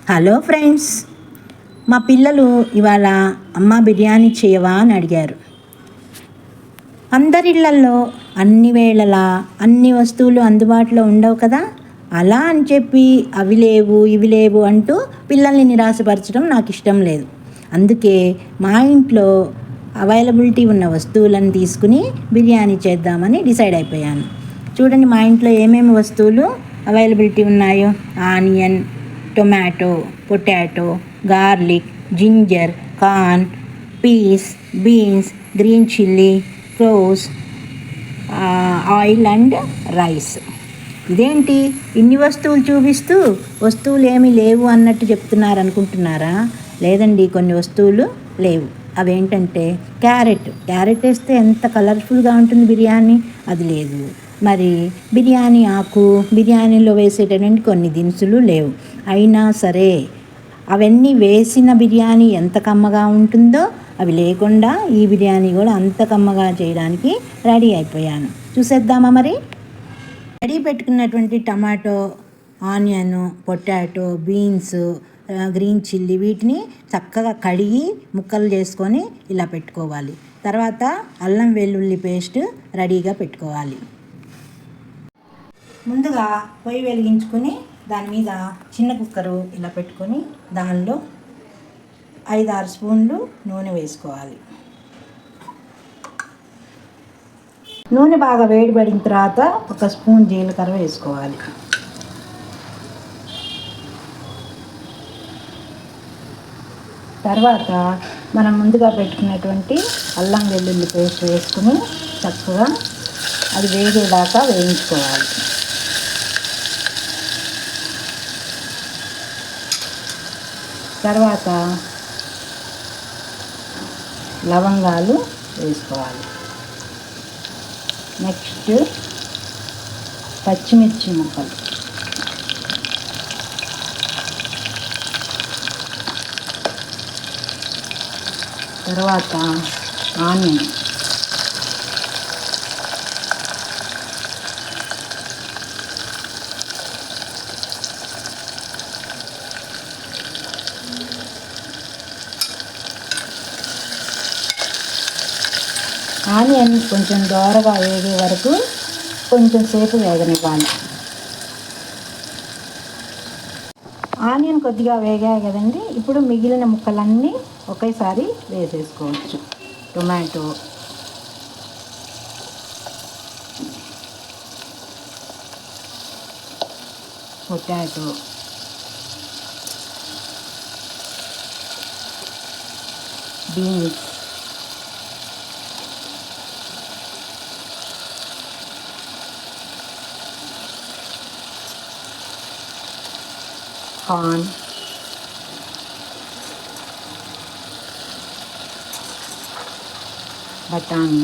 Hello friends, మా పిల్లలు ఇవాళ అమ్మ బిర్యానీ చేయవా అని అడిగారు. అందరిళ్లల్లో అన్ని వేళలా అన్ని వస్తువులు అందుబాటులో ఉండవు కదా. అలా అని చెప్పి అవి లేవు ఇవి లేవు అంటూ పిల్లల్ని నిరాశపరచడం నాకు ఇష్టం లేదు. అందుకే మా ఇంట్లో అవైలబిలిటీ ఉన్న వస్తువులను తీసుకుని బిర్యానీ చేద్దామని డిసైడ్ అయిపోయాను. చూడండి, మా ఇంట్లో ఏమేమి వస్తువులు అవైలబిలిటీ ఉన్నాయో: onion, tomato, potato, garlic, ginger, corn, peas, beans, green chilli, cloves, oil and rice. ఇదేంటి ఇన్ని వస్తువులు చూపిస్తూ వస్తువులు ఏమీ లేవు అన్నట్టు చెప్తున్నారు అనుకుంటున్నారా? లేదండి, కొన్ని వస్తువులు లేవు. అవేంటంటే క్యారెట్ వేస్తే ఎంత కలర్ఫుల్గా ఉంటుంది బిర్యానీ, అది లేదు. మరి బిర్యానీ ఆకు, బిర్యానీలో వేసేటటువంటి కొన్ని దినుసులు లేవు. అయినా సరే అవన్నీ వేసిన బిర్యానీ ఎంత కమ్మగా ఉంటుందో అవి లేకుండా ఈ బిర్యానీ కూడా అంత కమ్మగా చేయడానికి రెడీ అయిపోయాను. చూసేద్దామా మరి? రెడీ పెట్టుకున్నటువంటి tomato, onion, potato, beans, green chilli వీటిని చక్కగా కడిగి ముక్కలు చేసుకొని ఇలా పెట్టుకోవాలి. తర్వాత అల్లం వెల్లుల్లి పేస్ట్ రెడీగా పెట్టుకోవాలి. ముందుగా పొయ్యి వెలిగించుకొని దాని మీద చిన్న కుక్కరు ఇలా పెట్టుకొని దానిలో 5-6 స్పూన్లు నూనె వేసుకోవాలి. నూనె బాగా వేడిపడిన తర్వాత 1 స్పూన్ జీలకర్ర వేసుకోవాలి. తర్వాత మనం ముందుగా పెట్టుకున్నటువంటి అల్లం వెల్లుల్లి పేస్ట్ వేసుకుని చక్కగా అది వేగేదాకా వేయించుకోవాలి. తర్వాత లవంగాలు వేసుకోవాలి. నెక్స్ట్ పచ్చిమిర్చి ముక్కలు, తర్వాత ఆనియన్, ఆనియన్ కొంచెం దోరగా వేగే వరకు కొంచెం సేపు వేగనివ్వాలి. ఆనియన్ కొద్దిగా వేగాయి కదండి, ఇప్పుడు మిగిలిన ముక్కలన్నీ ఒకేసారి వేసేసుకోవచ్చు. టొమాటో, పొటాటో, బీన్స్, కార్న్, బఠానీ,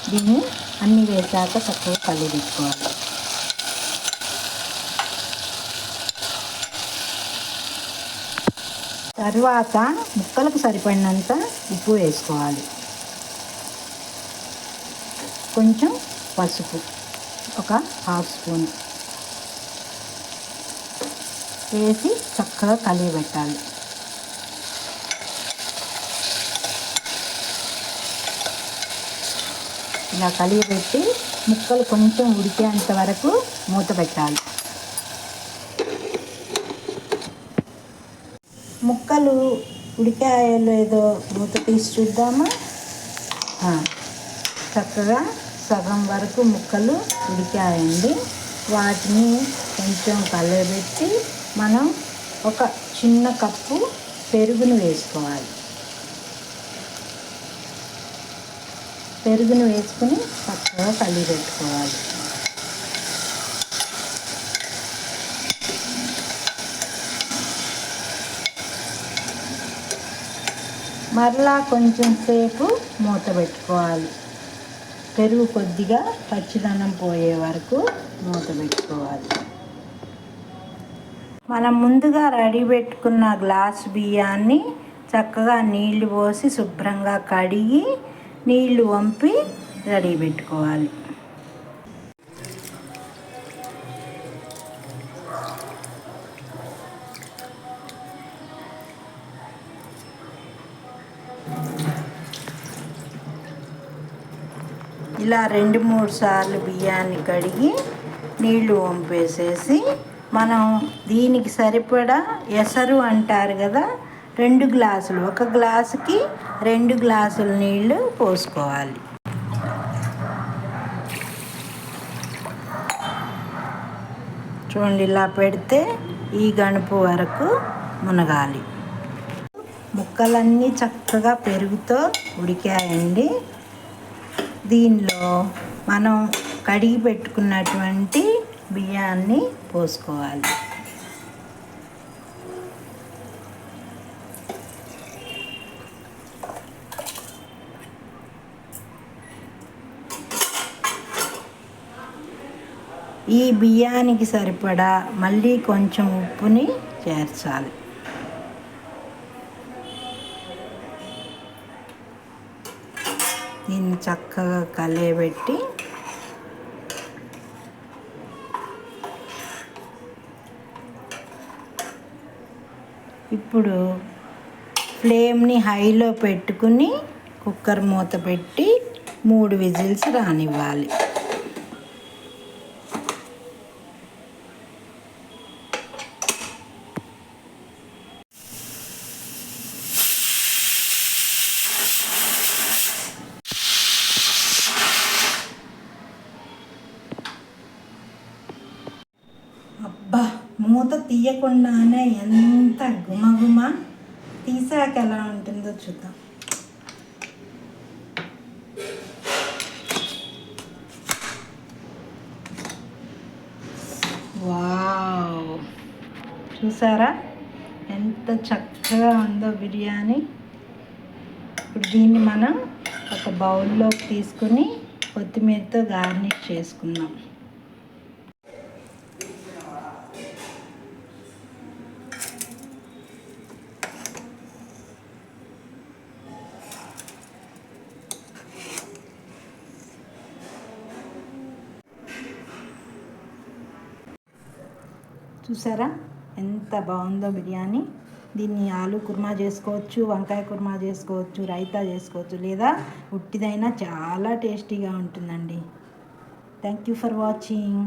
దీన్ని అన్నీ వేసాక చక్కగా కలిపెట్టుకోవాలి. తర్వాత ముక్కలకు సరిపడినంత ఉప్పు వేసుకోవాలి. కొంచెం పసుపు 1/2 స్పూన్ వేసి చక్కగా కలిపెట్టాలి. ఇలా కలిపెట్టి ముక్కలు కొంచెం ఉడికేంత వరకు మూత పెట్టాలి. ముక్కలు ఉడికాయో లేదో మూత తీసి చూద్దామా? చక్కగా సగం వరకు ముక్కలు ఉడికాయండి. వాటిని కొంచెం కలబెట్టి మనం 1 చిన్న కప్పు పెరుగును వేసుకోవాలి. పెరుగును వేసుకుని చక్కగా కలిపెట్టుకోవాలి. మరలా కొంచెం సేపు మూత పెట్టుకోవాలి. పెరుగు కొద్దిగా పచ్చిదనం పోయే వరకు మూత పెట్టుకోవాలి. మనం ముందుగా రెడీ పెట్టుకున్న గ్లాస్ బియ్యాన్ని చక్కగా నీళ్లు పోసి శుభ్రంగా కడిగి నీళ్లు వంపి రెడీ పెట్టుకోవాలి. ఇలా 2-3 సార్లు బియ్యాన్ని కడిగి నీళ్లు వంపేసేసి మనం దీనికి సరిపడా ఎసరు అంటారు కదా, 2 గ్లాసులు, 1 గ్లాసుకి 2 గ్లాసులు నీళ్లు పోసుకోవాలి. చూడండి, ఇలా పెడితే ఈ గణపు వరకు మునగాలి. ముక్కలన్నీ చక్కగా పెరుగుతో ఉడికాయండి. దీనిలో మనం కడిగి పెట్టుకున్నటువంటి బియ్యాన్ని పోసుకోవాలి. ఈ బియ్యానికి సరిపడా మళ్ళీ కొంచెం ఉప్పుని చేర్చాలి. దీన్ని చక్కగా కలయబెట్టి ఇప్పుడు ఫ్లేమ్ని హైలో పెట్టుకుని కుక్కర్ మూత పెట్టి 3 విజిల్స్ రానివ్వాలి. అబ్బా, మూత తీయకుండానే ఎంత గుమగుమ, తీసాక ఎలా ఉంటుందో చూద్దాం. వావ్, చూసారా ఎంత చక్కగా ఉందో బిర్యానీ. ఇప్పుడు దీన్ని మనం ఒక బౌల్లోకి తీసుకుని కొత్తిమీరతో గార్నిష్ చేసుకుందాం. చూసారా ఎంత బాగుందో బిర్యానీ. దీన్ని ఆలు కుర్మా చేసుకోవచ్చు, వంకాయ కుర్మా చేసుకోవచ్చు, రైతా చేసుకోవచ్చు, లేదా ఉట్టిదైనా చాలా టేస్టీగా ఉంటుందండి. Thank you for watching.